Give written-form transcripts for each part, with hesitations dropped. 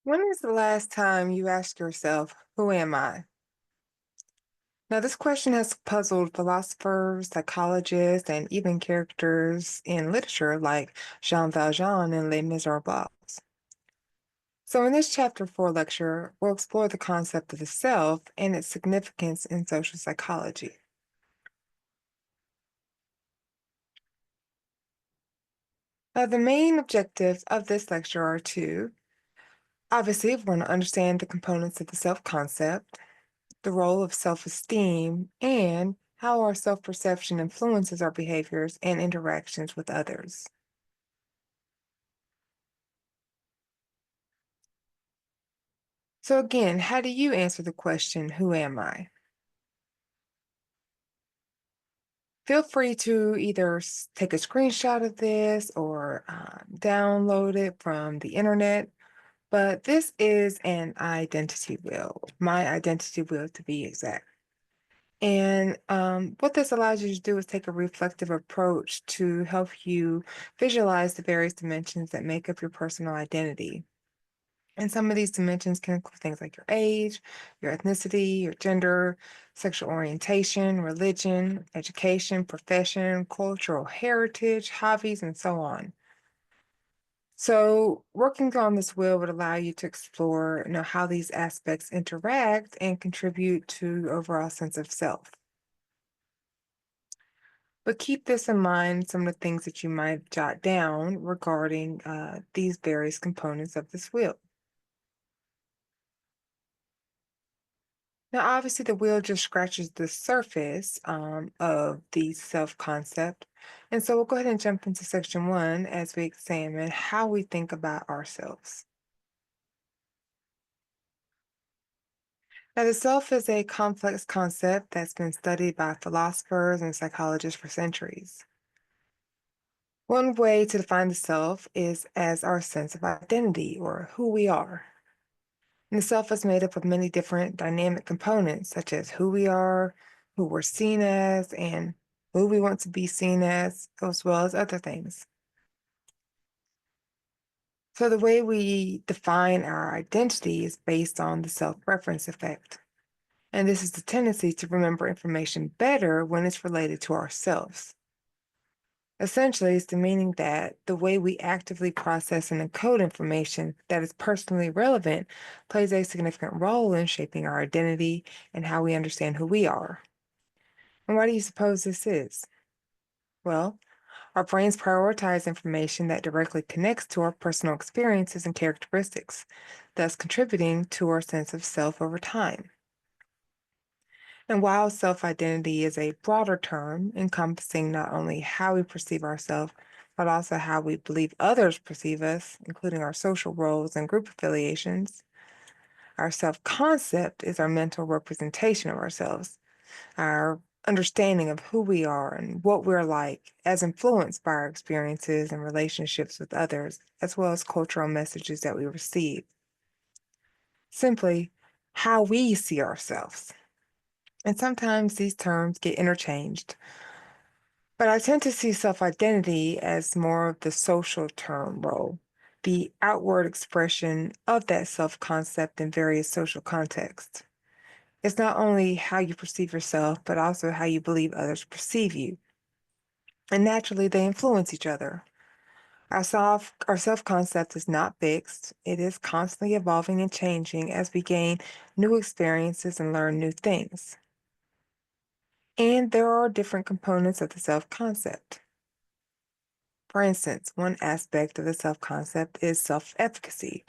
When is the last time you asked yourself, who am I? Now, this question has puzzled philosophers, psychologists, and even characters in literature like Jean Valjean in Les Miserables. So, in this chapter 4 lecture, we'll explore the concept of the self and its significance in social psychology. Now, the main objectives of this lecture are to obviously, we want to understand the components of the self concept, the role of self-esteem, and how our self-perception influences our behaviors and interactions with others. So again, how do you answer the question, who am I? Feel free to either take a screenshot of this or download it from the internet, but this is an identity wheel, my identity wheel to be exact. And what this allows you to do is take a reflective approach to help you visualize the various dimensions that make up your personal identity. And some of these dimensions can include things like your age, your ethnicity, your gender, sexual orientation, religion, education, profession, cultural heritage, hobbies, and so on. So working on this wheel would allow you to explore, how these aspects interact and contribute to your overall sense of self. But keep this in mind, some of the things that you might jot down regarding these various components of this wheel. Now, obviously, the wheel just scratches the surface of the self-concept. And so we'll go ahead and jump into section 1 as we examine how we think about ourselves. Now, the self is a complex concept that's been studied by philosophers and psychologists for centuries. One way to define the self is as our sense of identity or who we are. And the self is made up of many different dynamic components, such as who we are, who we're seen as, and who we want to be seen as well as other things. So the way we define our identity is based on the self-reference effect. And this is the tendency to remember information better when it's related to ourselves. Essentially, it's the meaning that the way we actively process and encode information that is personally relevant plays a significant role in shaping our identity and how we understand who we are. And why do you suppose this is? Well, our brains prioritize information that directly connects to our personal experiences and characteristics, thus contributing to our sense of self over time. And while self-identity is a broader term encompassing not only how we perceive ourselves, but also how we believe others perceive us, including our social roles and group affiliations, our self-concept is our mental representation of ourselves, our understanding of who we are and what we're like, as influenced by our experiences and relationships with others, as well as cultural messages that we receive. Simply, how we see ourselves. And sometimes these terms get interchanged. But I tend to see self-identity as more of the social term role, the outward expression of that self-concept in various social contexts. It's not only how you perceive yourself, but also how you believe others perceive you. And naturally, they influence each other. Our self-concept is not fixed. It is constantly evolving and changing as we gain new experiences and learn new things. And there are different components of the self-concept. For instance, one aspect of the self-concept is self-efficacy,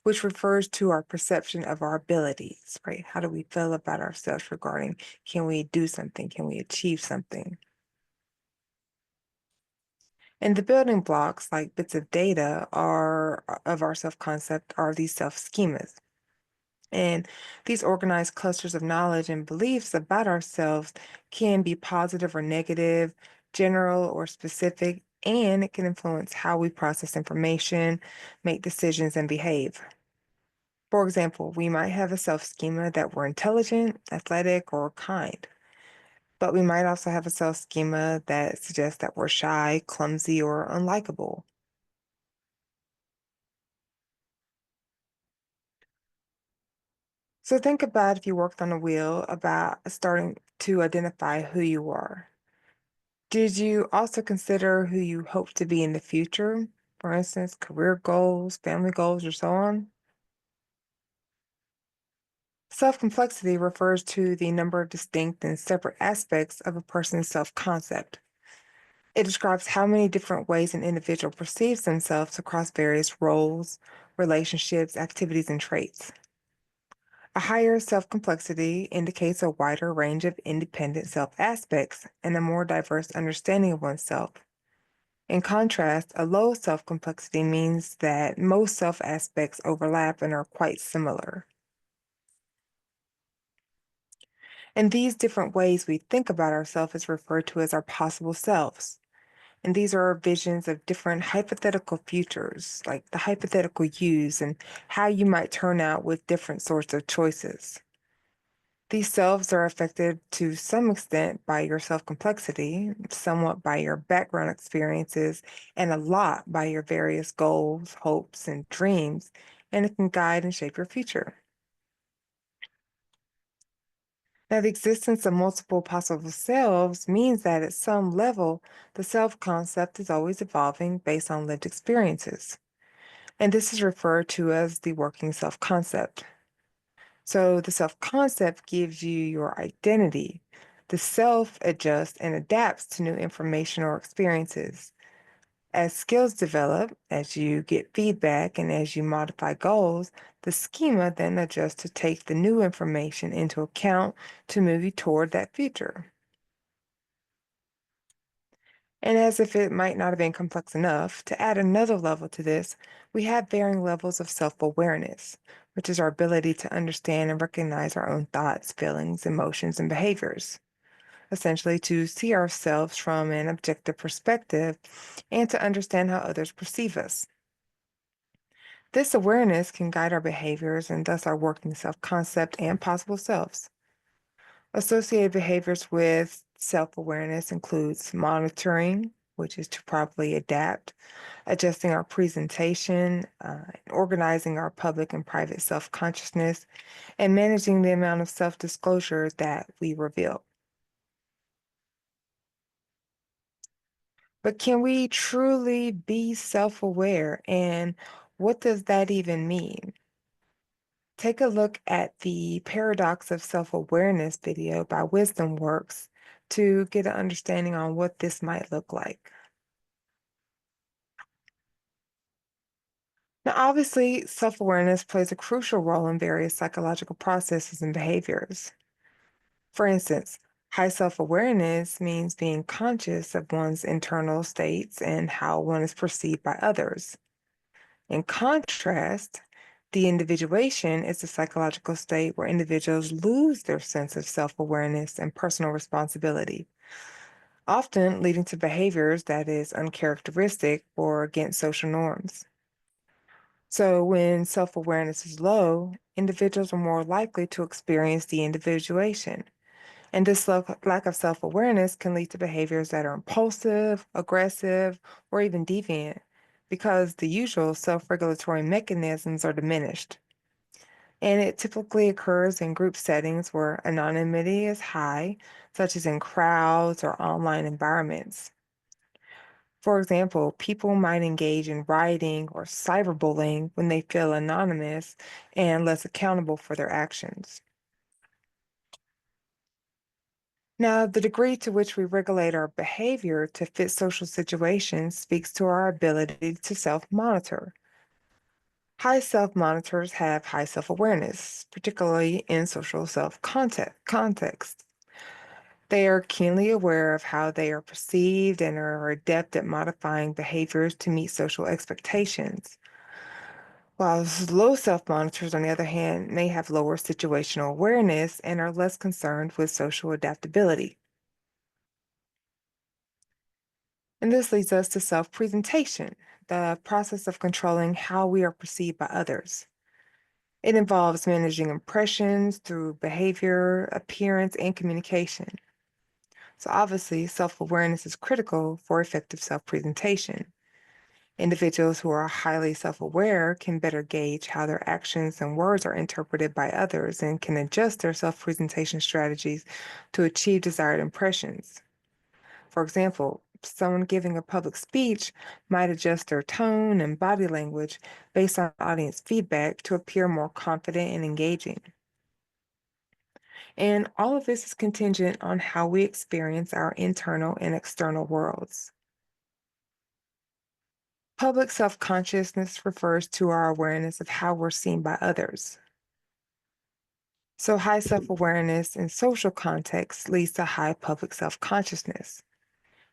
which refers to our perception of our abilities, right? How do we feel about ourselves regarding can we do something? Can we achieve something? And the building blocks, like bits of data, are of our self-concept are these self-schemas. And these organized clusters of knowledge and beliefs about ourselves can be positive or negative, general or specific, and it can influence how we process information, make decisions, and behave. For example, we might have a self-schema that we're intelligent, athletic, or kind, but we might also have a self-schema that suggests that we're shy, clumsy, or unlikable. So think about if you worked on a wheel about starting to identify who you are. Did you also consider who you hope to be in the future? For instance, career goals, family goals, or so on? Self-complexity refers to the number of distinct and separate aspects of a person's self-concept. It describes how many different ways an individual perceives themselves across various roles, relationships, activities, and traits. A higher self-complexity indicates a wider range of independent self-aspects and a more diverse understanding of oneself. In contrast, a low self-complexity means that most self-aspects overlap and are quite similar. And these different ways we think about ourselves is referred to as our possible selves. And these are our visions of different hypothetical futures, like the hypothetical yous and how you might turn out with different sorts of choices. These selves are affected to some extent by your self complexity, somewhat by your background experiences, and a lot by your various goals, hopes, and dreams, and it can guide and shape your future. Now, the existence of multiple possible selves means that at some level, the self concept is always evolving based on lived experiences. And this is referred to as the working self concept. So, the self concept gives you your identity. The self adjusts and adapts to new information or experiences. As skills develop, as you get feedback, and as you modify goals, the schema then adjusts to take the new information into account to move you toward that future. And as if it might not have been complex enough, to add another level to this, we have varying levels of self awareness, which is our ability to understand and recognize our own thoughts, feelings, emotions, and behaviors. Essentially, to see ourselves from an objective perspective and to understand how others perceive us. This awareness can guide our behaviors and thus our working self concept and possible selves. Associated behaviors with self awareness includes monitoring, which is to properly adapt, adjusting our presentation, organizing our public and private self consciousness, and managing the amount of self disclosure that we reveal. But can we truly be self aware? And what does that even mean? Take a look at the Paradox of Self Awareness video by Wisdom Works to get an understanding on what this might look like. Now, obviously, self awareness plays a crucial role in various psychological processes and behaviors. For instance, high self awareness means being conscious of one's internal states and how one is perceived by others. In contrast, the individuation is a psychological state where individuals lose their sense of self awareness and personal responsibility, often leading to behaviors that is uncharacteristic or against social norms. So, when self awareness is low, individuals are more likely to experience the individuation. And this lack of self awareness can lead to behaviors that are impulsive, aggressive, or even deviant because the usual self regulatory mechanisms are diminished. And it typically occurs in group settings where anonymity is high, such as in crowds or online environments. For example, people might engage in rioting or cyberbullying when they feel anonymous and less accountable for their actions. Now, the degree to which we regulate our behavior to fit social situations speaks to our ability to self monitor. High self monitors have high self awareness, particularly in social self context. They are keenly aware of how they are perceived and are adept at modifying behaviors to meet social expectations. While low self monitors, on the other hand, may have lower situational awareness and are less concerned with social adaptability. And this leads us to self presentation, the process of controlling how we are perceived by others. It involves managing impressions through behavior, appearance, and communication. So, obviously, self awareness is critical for effective self presentation. Individuals who are highly self-aware can better gauge how their actions and words are interpreted by others and can adjust their self-presentation strategies to achieve desired impressions. For example, someone giving a public speech might adjust their tone and body language based on audience feedback to appear more confident and engaging. And all of this is contingent on how we experience our internal and external worlds. Public self consciousness refers to our awareness of how we're seen by others. So, high self awareness in social contexts leads to high public self consciousness.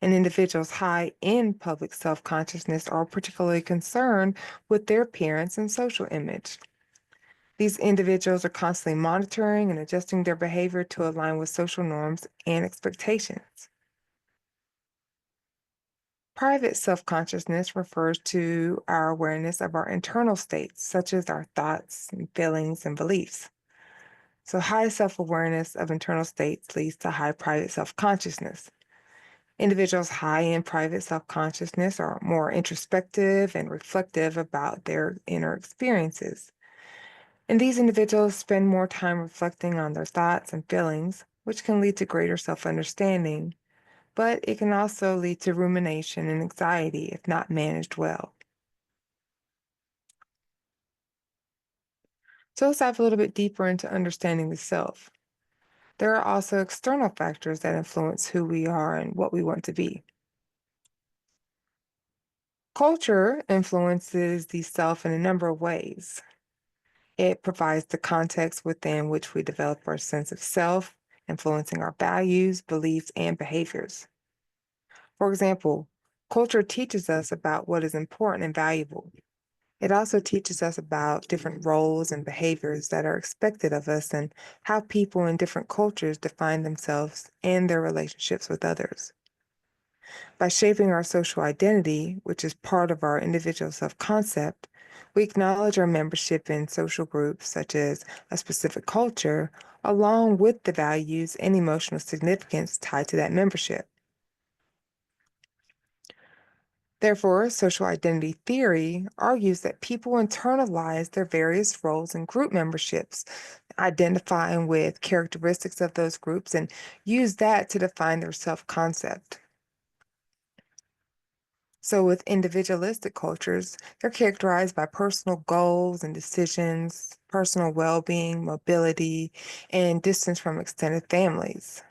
And individuals high in public self consciousness are particularly concerned with their appearance and social image. These individuals are constantly monitoring and adjusting their behavior to align with social norms and expectations. Private self consciousness refers to our awareness of our internal states, such as our thoughts and feelings and beliefs. So, high self awareness of internal states leads to high private self consciousness. Individuals high in private self consciousness are more introspective and reflective about their inner experiences. And these individuals spend more time reflecting on their thoughts and feelings, which can lead to greater self understanding, but it can also lead to rumination and anxiety if not managed well. So let's dive a little bit deeper into understanding the self. There are also external factors that influence who we are and what we want to be. Culture influences the self in a number of ways. It provides the context within which we develop our sense of self, influencing our values, beliefs, and behaviors. For example, culture teaches us about what is important and valuable. It also teaches us about different roles and behaviors that are expected of us and how people in different cultures define themselves and their relationships with others. By shaping our social identity, which is part of our individual self concept, we acknowledge our membership in social groups such as a specific culture, along with the values and emotional significance tied to that membership. Therefore, social identity theory argues that people internalize their various roles in group memberships, identifying with characteristics of those groups, and use that to define their self concept. So, with individualistic cultures, they're characterized by personal goals and decisions, personal well being, mobility, and distance from extended families.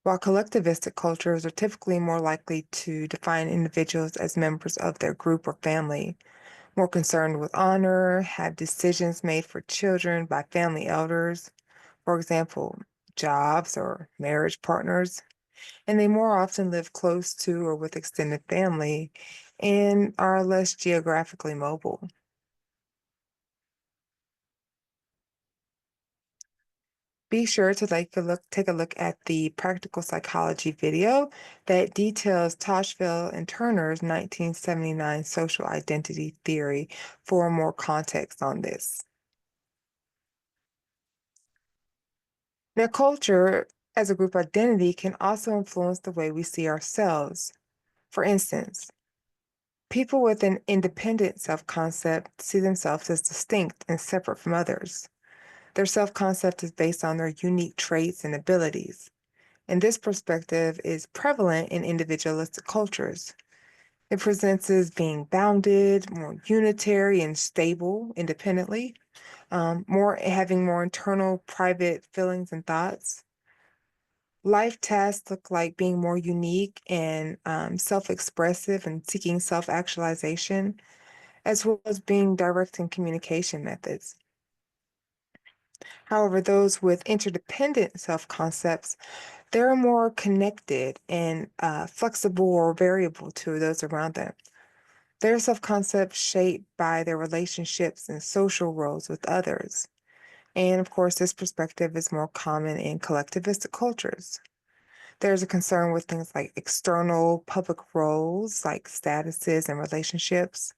While collectivistic cultures are typically more likely to define individuals as members of their group or family, more concerned with honor, have decisions made for children by family elders, for example, jobs or marriage partners, and they more often live close to or with extended family and are less geographically mobile. Be sure to take a look at the practical psychology video that details Toshville and Turner's 1979 social identity theory for more context on this. Now, culture as a group identity can also influence the way we see ourselves. For instance, people with an independent self concept see themselves as distinct and separate from others. Their self concept is based on their unique traits and abilities. And this perspective is prevalent in individualistic cultures. It presents as being bounded, more unitary and stable independently, more having more internal private feelings and thoughts. Life tasks look like being more unique and self-expressive and seeking self-actualization, as well as being direct in communication methods. However, those with interdependent self-concepts, they're more connected and flexible or variable to those around them. Their self-concept shaped by their relationships and social roles with others. And of course, this perspective is more common in collectivistic cultures. There's a concern with things like external public roles, like statuses and relationships.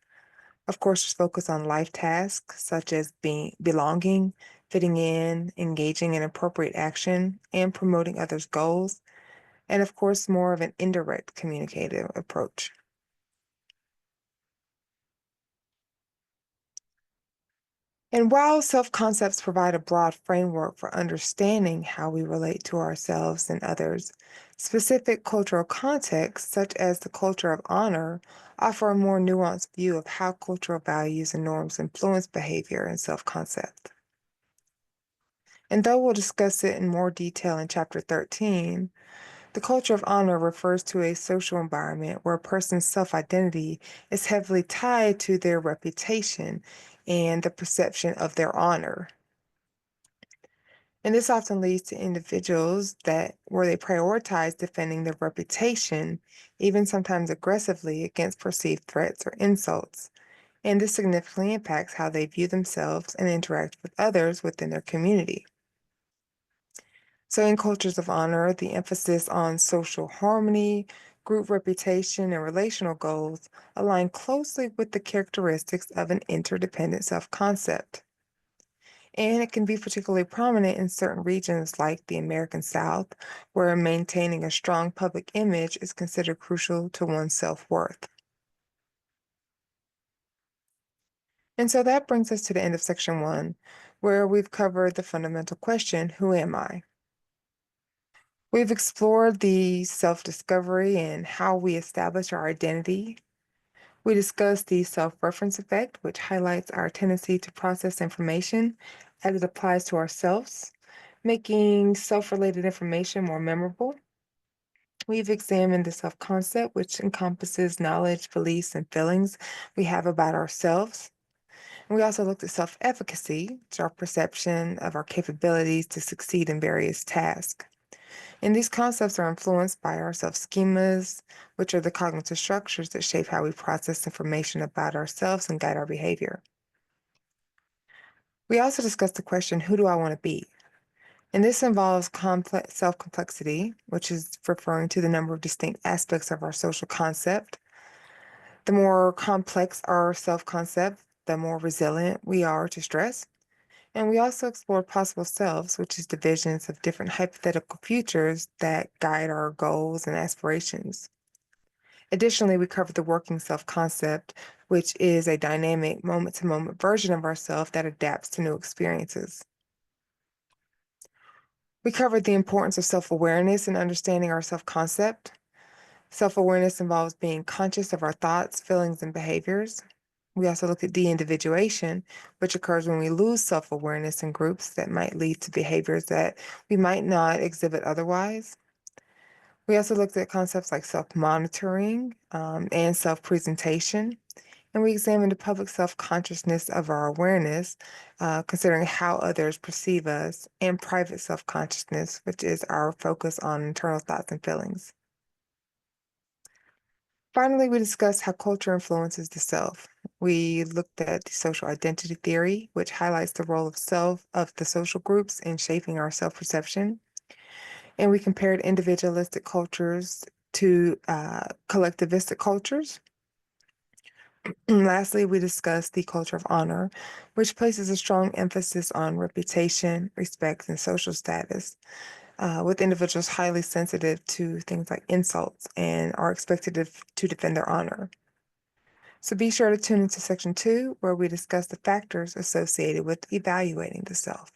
Of course, there's focus on life tasks such as being belonging, fitting in, engaging in appropriate action, and promoting others' goals. And of course, more of an indirect communicative approach. And while self concepts provide a broad framework for understanding how we relate to ourselves and others, specific cultural contexts, such as the culture of honor, offer a more nuanced view of how cultural values and norms influence behavior and self concept. And though we'll discuss it in more detail in Chapter 13, the culture of honor refers to a social environment where a person's self identity is heavily tied to their reputation and the perception of their honor. And this often leads to individuals that where they prioritize defending their reputation, even sometimes aggressively against perceived threats or insults. And this significantly impacts how they view themselves and interact with others within their community. So, in cultures of honor, the emphasis on social harmony, group reputation, and relational goals align closely with the characteristics of an interdependent self concept. And it can be particularly prominent in certain regions like the American South, where maintaining a strong public image is considered crucial to one's self worth. And so that brings us to the end of section 1, where we've covered the fundamental question, who am I? We've explored the self discovery and how we establish our identity. We discussed the self reference effect, which highlights our tendency to process information as it applies to ourselves, making self related information more memorable. We've examined the self concept, which encompasses knowledge, beliefs, and feelings we have about ourselves. And we also looked at self efficacy, which is our perception of our capabilities to succeed in various tasks. And these concepts are influenced by our self schemas, which are the cognitive structures that shape how we process information about ourselves and guide our behavior. We also discussed the question, who do I want to be? And this involves complex self complexity, which is referring to the number of distinct aspects of our social concept. The more complex our self concept, the more resilient we are to stress. And we also explored possible selves, which is the visions of different hypothetical futures that guide our goals and aspirations. Additionally, we covered the working self concept, which is a dynamic moment to moment version of ourself that adapts to new experiences. We covered the importance of self awareness and understanding our self concept. Self awareness involves being conscious of our thoughts, feelings, and behaviors. We also looked at de individuation, which occurs when we lose self awareness in groups that might lead to behaviors that we might not exhibit otherwise. We also looked at concepts like self monitoring and self presentation. And we examined the public self consciousness of our awareness, considering how others perceive us, and private self consciousness, which is our focus on internal thoughts and feelings. Finally, we discussed how culture influences the self. We looked at the social identity theory, which highlights the role of self of the social groups in shaping our self-perception. And we compared individualistic cultures to collectivistic cultures. And lastly, we discussed the culture of honor, which places a strong emphasis on reputation, respect, and social status, with individuals highly sensitive to things like insults and are expected to defend their honor. So be sure to tune into section 2, where we discuss the factors associated with evaluating the self.